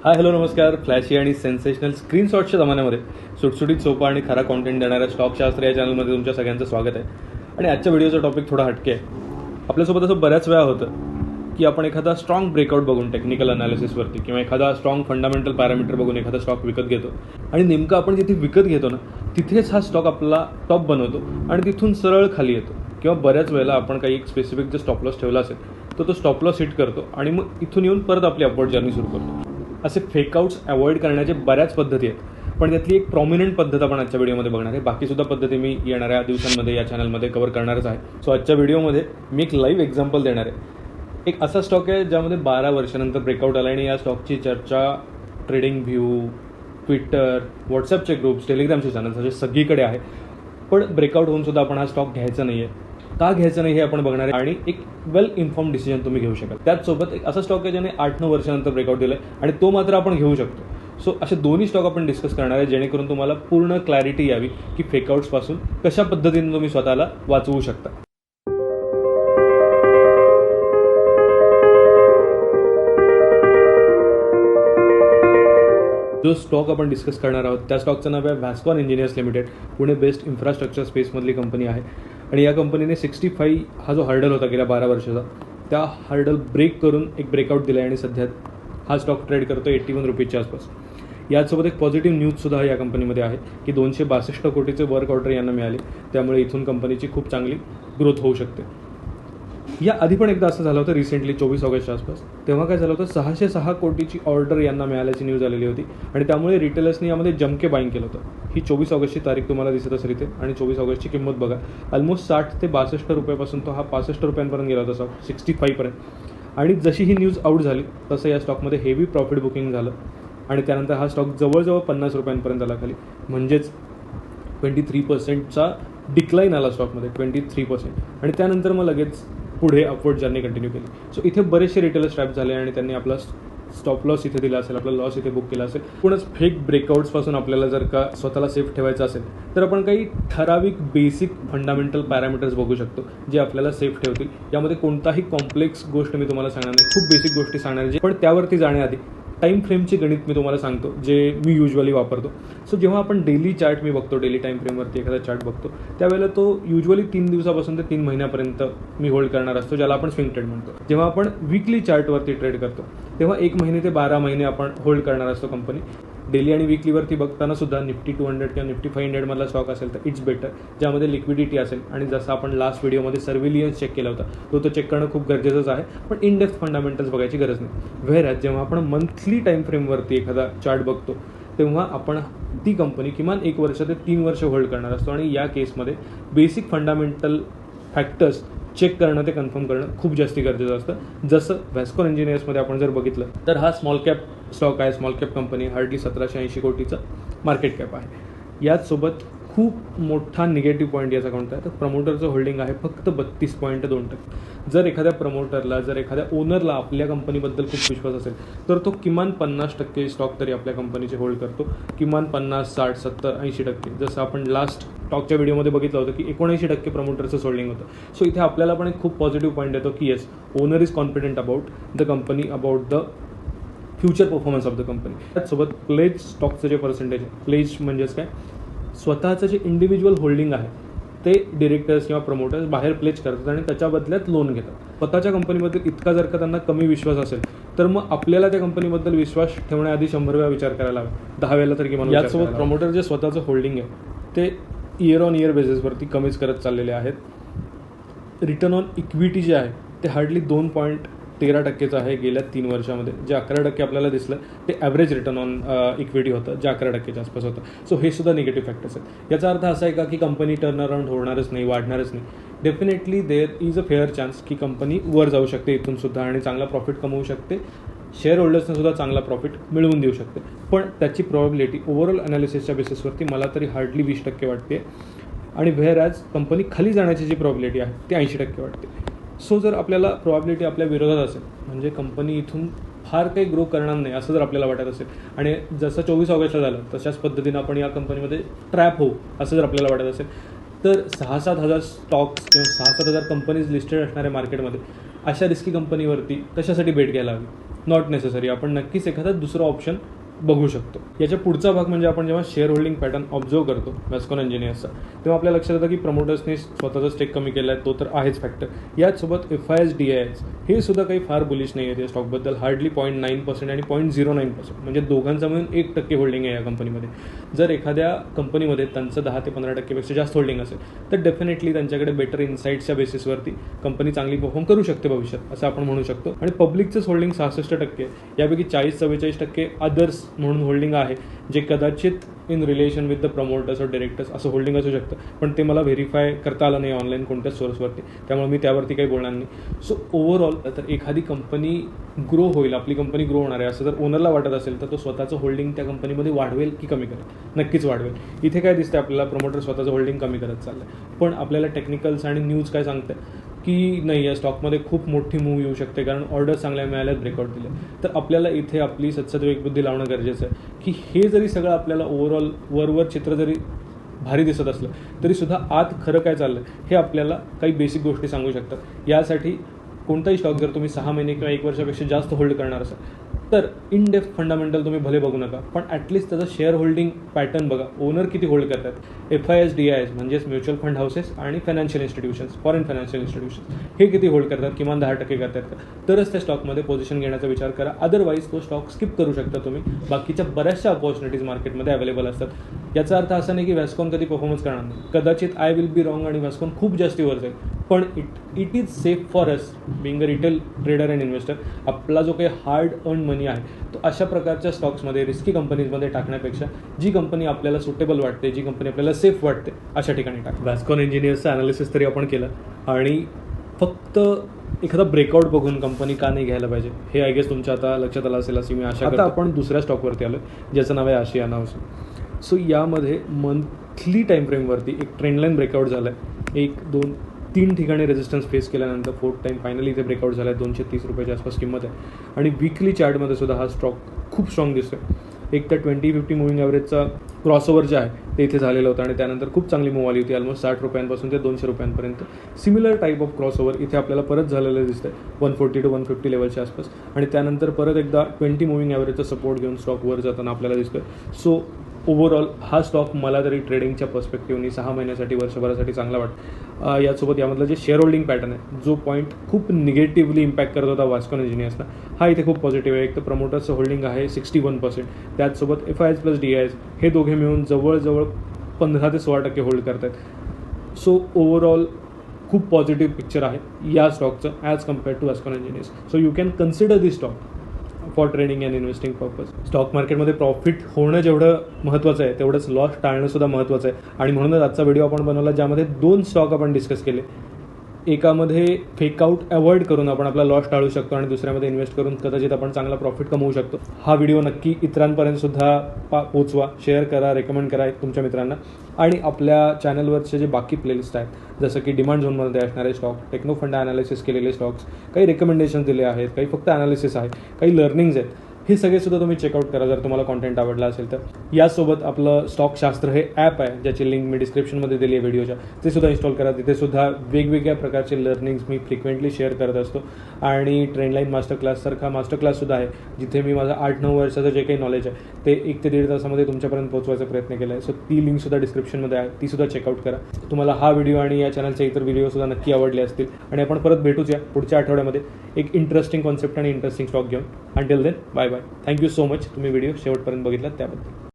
Hi hello नमस्कार. Flashy आणि sensational स्क्रीनशॉटच्या जमान्यामध्ये सुटसुटीत सोपा आणि खरा कॉन्टेंट देणाऱ्या स्टॉकशास्त्र या चॅनलमध्ये तुमच्या सगळ्यांचं स्वागत आहे. आणि आजच्या व्हिडिओचा टॉपिक थोडा हटके आहे. आपल्यासोबत असं बऱ्याच वेळा होतं की आपण एखादा स्ट्रॉंग ब्रेकआउट बघून टेक्निकल अनालिसिसवरती किंवा एखादा स्ट्रॉंग फंडामेंटल पॅरामीटर बघून एखादा स्टॉक विकत घेतो आणि नेमकं आपण जिथे विकत घेतो ना तिथेच हा स्टॉक आपला टॉप बनवतो आणि तिथून सरळ खाली येतो. किंवा बऱ्याच वेळेला आपण काही एक स्पेसिफिक जो स्टॉप लॉस ठेवला असेल तो स्टॉप लॉस हिट करतो आणि मग इथून येऊन परत आपली अपवर्ड जर्नी सुरू करतो. असे फेकआउट्स अवॉइड करण्याचे बऱ्याच पद्धती आहेत, पण त्यातली एक प्रॉमिनंट पद्धत आपण आजच्या व्हिडिओमध्ये बघणार आहे. बाकीसुद्धा पद्धती मी येणाऱ्या दिवसांमध्ये या चॅनलमध्ये कव्हर करणारच आहे. सो आजच्या व्हिडिओमध्ये मी एक लाईव्ह एक्झाम्पल देणार आहे. एक असा स्टॉक आहे ज्यामध्ये 12 वर्षानंतर ब्रेकआउट आला आणि या स्टॉकची चर्चा ट्रेडिंग व्ह्यू, ट्विटर, व्हॉट्सअपचे ग्रुप्स, टेलिग्रामचे चॅनल्स असे सगळीकडे आहे. पण ब्रेकआउट होऊन सुद्धा आपण हा स्टॉक घ्यायचा नाही आहे. का घ्यायचं नाही हे आपण बघणार आहे आणि एक वेल इन्फॉर्म डिसिजन तुम्ही घेऊ शकाल. त्याचसोबत एक असा स्टॉक आहे ज्याने 8-9 वर्षानंतर ब्रेकआउट दिलं आहे आणि तो मात्र आपण घेऊ शकतो. सो असे दोन्ही स्टॉक आपण डिस्कस करणार आहे जेणेकरून तुम्हाला पूर्ण क्लॅरिटी यावी की फेकआउट्सपासून कशा पद्धतीने तुम्ही स्वतःला वाचवू शकता. जो स्टॉक आपण डिस्कस करणार आहोत त्या स्टॉकचं नाव आहे Vascon engineers limited. Pune based infrastructure स्पेसमधली कंपनी आहे आणि या कंपनीने 65 हा जो हर्डल होता गेल्या 12 वर्षाचा त्या हर्डल ब्रेक करून एक ब्रेकआउट दिला आहे आणि सध्या हा स्टॉक ट्रेड करतो 81 रुपीजच्या आसपास. याचसोबत एक पॉझिटिव्ह न्यूजसुद्धा या कंपनीमध्ये आहे की 262 कोटीचे वर्क ऑर्डर यांना मिळाले. त्यामुळे इथून कंपनीची खूप चांगली ग्रोथ होऊ शकते. या आधी पण एकदा असं झालं होतं रिसेंटली 24 ऑगस्टच्या आसपास. तेव्हा काय झालं होतं 606 कोटीची ऑर्डर यांना मिळाल्याची न्यूज आलेली होती आणि त्यामुळे रिटेलर्सनी यामध्ये जमके बाईंग केलं होतं. ही 24 ऑगस्टची तारीख तुम्हाला दिसत असेल इथे आणि 24 ऑगस्टची किंमत बघा. ऑलमोस्ट 60 ते 62 रुपयापासून तो हा 65 रुपयांपर्यंत गेला होता स्टॉक 65 पर्यंत. आणि जशी ही न्यूज आउट झाली तसं या स्टॉकमध्ये हेवी प्रॉफिट बुकिंग झालं आणि त्यानंतर हा स्टॉक जवळजवळ 50 रुपयांपर्यंत आला खाली. म्हणजेच 23%चा डिक्लाईन आला स्टॉकमध्ये 23%. आणि त्यानंतर मग लगेच पुढे अपवर्ड जर्नी कंटिन्यू केली. सो इथे बरेचसे रिटेलर्स ट्रॅप झाले आणि त्यांनी आपला स्टॉप लॉस इथे दिला असेल, आपला लॉस इथे बुक केला असेल. एकूणच फेक ब्रेकआउट्सपासून आपल्याला जर का स्वतःला सेफ ठेवायचं असेल तर आपण काही ठराविक बेसिक फंडामेंटल पॅरामीटर्स बघू शकतो जे आपल्याला सेफ ठेवतील. यामध्ये कोणताही कॉम्प्लेक्स गोष्ट मी तुम्हाला सांगणार नाही, खूप बेसिक गोष्टी सांगणार आहे. पण त्यावरती जाण्याआधी टाईम फ्रेमची गणित मी तुम्हाला सांगतो जे मी युजली वापरतो. सो जेव्हा आपण डेली चार्ट मी बघतो, डेली टाईम फ्रेमवरती एखादा चार्ट बघतो त्यावेळेला तो युजली 3 दिवसापासून ते 3 महिन्यापर्यंत मी होल्ड करणार असतो, ज्याला आपण स्विंग ट्रेड म्हणतो. जेव्हा आपण वीकली चार्टवरती ट्रेड करतो तेव्हा 1 महिने ते 12 महिने आपण होल्ड करणार असतो कंपनी. डेली आणि वीकलीवरती बघताना सुद्धा निफ्टी 200 किंवा निफ्टी 500 मधला स्टॉक असेल तर इट्स बेटर, ज्यामध्ये लिक्विडिटी असेल. आणि जसं आपण लास्ट व्हिडिओमध्ये सर्व्हिलियन्स चेक केला होता तो चेक करणं खूप गरजेचंच आहे, पण इन डेप्थ फंडामेंटल्स बघायची गरज नाही. व्हेअरएज जेव्हा आपण मंथली टाईम फ्रेमवरती एखादा चार्ट बघतो तेव्हा आपण ती कंपनी किमान 1 वर्ष ते 3 वर्ष होल्ड करणार असतो. आणि या केसमध्ये बेसिक फंडामेंटल फॅक्टर्स चेक करणं, ते कन्फर्म करणं खूप जास्ती गरजेचं असतं. जसं व्हॅस्कॉन इंजिनियर्समध्ये आपण जर बघितलं तर हा स्मॉल कॅप स्टॉक आहे. स्मॉल कॅप कंपनी, हार्डली 1780 कोटीचं मार्केट कॅप आहे. याचसोबत खूप मोठा निगेटिव्ह पॉईंट याचा कोणता आहे तर प्रमोटरचं होल्डिंग आहे फक्त 32.2%. जर एखाद्या प्रमोटरला, जर एखाद्या ओनरला आपल्या कंपनीबद्दल खूप विश्वास असेल तर तो किमान 50% स्टॉक तरी आपल्या कंपनीचे होल्ड करतो. किमान 50, 60, 70, 80%. जसं आपण लास्ट स्टॉकच्या व्हिडिओमध्ये बघितलं होतं की 79% प्रमोटरचं होल्डिंग होतं. सो इथे आपल्याला पण एक खूप पॉझिटिव्ह पॉईंट येतो की yes, owner is confident about the company, about the future performance of the company. त्याचसोबत प्लेज स्टॉकचं जे पर्सेंटेज आहे, प्लेज म्हणजेच काय, स्वतःचं जे इंडिव्हिज्युअल होल्डिंग आहे ते डिरेक्टर्स किंवा प्रमोटर्स बाहेर प्लेज करतात आणि त्याच्या बदल्यात लोन घेतात. स्वतःच्या कंपनीबद्दल इतका जर का त्यांना कमी विश्वास असेल तर मग आपल्याला त्या कंपनीबद्दल विश्वास ठेवण्याआधी 100 वेळा विचार करायला हवा, 10 वेळेला तर किमान. याचसोबत प्रमोटर जे स्वतःचं होल्डिंग आहे ते इयर ऑन इयर बेसिसवरती कमीच करत चाललेले आहेत. रिटर्न ऑन इक्विटी जे आहे ते हार्डली 2.13% आहे गेल्या 3 वर्षामध्ये. जे 11% आपल्याला दिसलं ते ॲव्हरेज रिटर्न ऑन इक्विटी होतं, जे 11%च्या आसपास होतं. सो हे सुद्धा निगेटिव्ह फॅक्टर्स आहेत. याचा अर्थ असा आहे का की कंपनी टर्न अराउंड होणारच नाही, वाढणारच नाही? Definitely there is a fair chance की कंपनी वर जाऊ शकते इथून सुद्धा आणि चांगला प्रॉफिट कमवू शकते, शेअर होल्डर्सना सुद्धा चांगला प्रॉफिट मिळवून देऊ शकते. पण त्याची प्रॉबिलिटी ओव्हरऑल अनालिसिसच्या बेसिसवरती मला तरी हार्डली 20% वाटते. आणि व्हेअरएज कंपनी खाली जाण्याची जी प्रॉबिलिटी आहे ती 80% वाटते. सो जर आपल्याला प्रॉबिलिटी आपल्या विरोधात असेल म्हणजे कंपनी इथून फार काही ग्रो करणार नाही असं जर आपल्याला वाटत असेल आणि जसं 24 ऑगस्टला झालं तशाच पद्धतीनं आपण या कंपनीमध्ये ट्रॅप होऊ असं जर आपल्याला वाटत असेल तर 6-7 हजार स्टॉक्स किंवा 6-7 हजार कंपनीज लिस्टेड असणाऱ्या मार्केटमध्ये अशा रिस्की कंपनीवरती कशासाठी बेट घ्यायला हवी? Not necessary. आपण नक्कीच एखादा दुसरा ऑप्शन बघू शकतो. याच्या पुढचा भाग म्हणजे आपण जेव्हा शेअर होल्डिंग पॅटर्न ऑब्झर्व करतो वॅस्कॉन इंजिनियर्सचा, तेव्हा आपल्या लक्षात येतं की प्रमोटर्सनी स्वतःचा स्टेक कमी केला आहे, तो तर आहेच फॅक्टर. याचसोबत FIS DIS हे सुद्धा काही फार बुलिश नाही आहेत या स्टॉकबद्दल. हार्डली 0.9% आणि 0.09%, म्हणजे दोघांचा मिळून 1% होल्डिंग आहे या कंपनीमध्ये. जर एखाद्या कंपनीमध्ये त्यांचं 10 ते 15% जास्त होल्डिंग असेल तर डेफिनेटली त्यांच्याकडे बेटर इन्साईट्सच्या बेसिसवरती कंपनी चांगली परफॉर्म करू शकते भविष्यात, असं आपण म्हणू शकतो. आणि पब्लिकचंच होल्डिंग 66%, यापैकी 40-44% अदर्स म्हणून होल्डिंग आहे, जे कदाचित in relation with the promoters और डिरेक्टर्स असं होल्डिंग असू शकतं. पण ते मला व्हेरीफाय करता आलं नाही ऑनलाईन कोणत्याच सोर्सवरती, त्यामुळे मी त्यावरती काही बोलणार नाही. सो ओव्हरऑल तर एखादी कंपनी ग्रो होईल, आपली कंपनी ग्रो होणार आहे असं जर ओनरला वाटत असेल तर तो स्वतःचं होल्डिंग त्या कंपनीमध्ये वाढवेल की कमी करेल? नक्कीच वाढवेल. इथे काय दिसतं आपल्याला, प्रमोटर स्वतःचं होल्डिंग कमी करत चाललं आहे. पण आपल्याला टेक्निकल्स आणि न्यूज काय सांगते की नाही, या स्टॉकमध्ये खूप मोठी मूव्ह येऊ शकते कारण ऑर्डर्स चांगल्या मिळाल्यात, ब्रेकआउट दिले. तर आपल्याला इथे आपली सद्सद्विवेक बुद्धी लावणं गरजेचं आहे की हे जरी सगळं आपल्याला ओव्हरऑल वर चित्र जरी भारी दिसत असलं तरीसुद्धा आत खरं काय चाललं हे आपल्याला काही बेसिक गोष्टी सांगू शकतात. यासाठी कोणताही स्टॉक जर तुम्ही 6 महिने किंवा 1 वर्षापेक्षा जास्त होल्ड करणार असाल तर इन डेप्थ फंडामेंटल तुम्ही भले बघू नका, पण ॲटलिस्ट त्याचा शेअर होल्डिंग पॅटर्न बघा. ओनर किती होल्ड करतात. FIS DIS म्हणजेच म्युच्युअल फंड हाऊसेस आणि financial institutions, foreign financial institutions, हे किती होल्ड करतात, किमान 10% करतात का, तरच त्या स्टॉकमध्ये पोझिशन घेण्याचा विचार करा. अदरवाईज तो स्टॉक स्किप करू शकता तुम्ही. बाकीच्या बऱ्याचशा अपॉर्च्युनिटीज मार्केटमध्ये अवेलेबल असतात. याचा अर्थ असा नाही की वॅस्कॉन कधी परफॉर्मन्स करणार नाही. कदाचित आय विल बी रॉंग आणि वॅस्कॉन खूप जास्ती वर जाईल, पण it is safe for us being a retail trader and investor. आपला जो काही हार्ड अर्न मनी आहे तो अशा प्रकारच्या स्टॉक्समध्ये, रिस्की कंपनीजमध्ये टाकण्यापेक्षा जी कंपनी आपल्याला सुटेबल वाटते, जी कंपनी आपल्याला सेफ वाटते, अशा ठिकाणी टाक. वॅस्कॉन इंजिनियर्सचं अनालिसिस तरी आपण केलं आणि फक्त एखादा ब्रेकआउट बघून कंपनी का नाही घ्यायला पाहिजे हे आय गेस तुमच्या आता लक्षात आलं असेल अशी मी आशा करतो. आता आपण दुसऱ्या स्टॉकवरती आलो ज्याचं नाव आहे आशियाना हाऊसिंग. सो यामध्ये मंथली टाईम फ्रेमवरती एक ट्रेंडलाईन ब्रेकआउट झाला आहे. 1, 2, 3 ठिकाणी रेजिस्टन्स फेस केल्यानंतर 4th टाईम फायनली इथे ब्रेकआउट झाला आहे. 230 रुपयाच्या आसपास किंमत आहे. आणि वीकली चार्टमध्ये सुद्धा हा स्टॉक खूप स्ट्रॉंग दिसतोय. एक तर 20-50 मुव्हिंग ॲव्हरेजचा क्रॉसओव्हर जे आहे ते इथे झालेलं होतं आणि त्यानंतर खूप चांगली मूव्ह आली होती. ऑलमोस्ट 60 रुपयांपासून ते 200 रुपयांपर्यंत. सिमिलर टाईप ऑफ क्रॉसओव्हर इथे आपल्याला परत झालेलं दिसतंय 140 to 150 लेवलच्या आसपास. आणि त्यानंतर परत एकदा 20 मुव्हिंग ॲव्हरेजचा सपोर्ट घेऊन स्टॉक वर जाताना आपल्याला दिसतोय. सो ओव्हरऑल हा स्टॉक मला तरी ट्रेडिंगच्या पर्स्पेक्टिव्हनी 6 महिन्यासाठी, वर्षभरासाठी चांगला वाटतं. यासोबत यामधलं जे शेअर होल्डिंग पॅटर्न आहे, जो पॉईंट खूप निगेटिव्हली इम्पॅक्ट करत होता वॅस्कॉन इंजिनियर्सला, हा इथे खूप पॉझिटिव्ह आहे. एक तर प्रमोटर्सचं होल्डिंग आहे 61%, त्याचसोबत FIS प्लस DIS हे दोघे मिळून जवळजवळ 15 ते 16% होल्ड करत आहेत. सो ओव्हरऑल खूप पॉझिटिव्ह पिक्चर आहे या स्टॉकचं as compared to Vascon engineers. So you can consider this stock for trading and investing purpose. Stock मार्केटमध्ये प्रॉफिट होणं जेवढं महत्त्वाचं आहे तेवढंच लॉस टाळणंसुद्धा महत्त्वाचं आहे. आणि म्हणूनच आजचा व्हिडिओ आपण बनवला ज्यामध्ये 2 स्टॉक आपण डिस्कस केले. एकामध्ये फेकआउट अवॉइड करून आपण आपला लॉस टाळू शकतो आणि दुसऱ्यामध्ये इन्व्हेस्ट करून कदाचित आपण चांगला प्रॉफिट कमवू शकतो. हा व्हिडिओ नक्की इतरांपर्यंत सुद्धा पोचवा, शेअर करा, रेकमेंड करा तुमच्या मित्रांना. आणि आपल्या चॅनलवरचे जे बाकी प्लेलिस्ट आहेत जसं की डिमांड झोनमध्ये असणारे स्टॉक, टेक्नो फंड ॲनालिसिस केलेले स्टॉक्स, काही रेकमेंडेशन दिले आहेत, काही फक्त ॲनालिसिस आहे, काही लर्निंग्ज आहेत, हे सगळेसुद्धा तुम्ही चेकआउट करा जर तुम्हाला कॉन्टेंट आवडला असेल तर. यासोबत आपलं स्टॉकशास्त्र हे ॲप आहे ज्याची लिंक मी डिस्क्रिप्शनमध्ये दिली आहे व्हिडिओच्या, ते सुद्धा इन्स्टॉल करा. तिथे सुद्धा वेगवेगळ्या प्रकारचे लर्निंग्स मी फ्रिक्वेंटली शेअर करत असतो. आणि ट्रेंडलाईन मास्टर क्लाससारखा मास्टर क्लाससुद्धा आहे जिथे मी माझं 8-9 वर्षाचं जे काही नॉलेज आहे ते 1 ते 1.5 तासामध्ये तुमच्यापर्यंत पोहोचवायचा प्रयत्न केला आहे. सो ती लिंकसुद्धा डिस्क्रिप्शनमध्ये आहे, ती सुद्धा चेकआउट करा. तुम्हाला हा व्हिडिओ आणि या चॅनलचे इतर व्हिडिओसुद्धा नक्की आवडले असतील. आणि आपण परत भेटूच या पुढच्या आठवड्यामध्ये एक इंटरेस्टिंग कॉन्सेप्ट आणि इंटरेस्टिंग स्टॉक घेऊन. Until then, bye bye. Thank you so much तुम्ही व्हिडिओ शेवटपर्यंत बघितलात त्याबद्दल.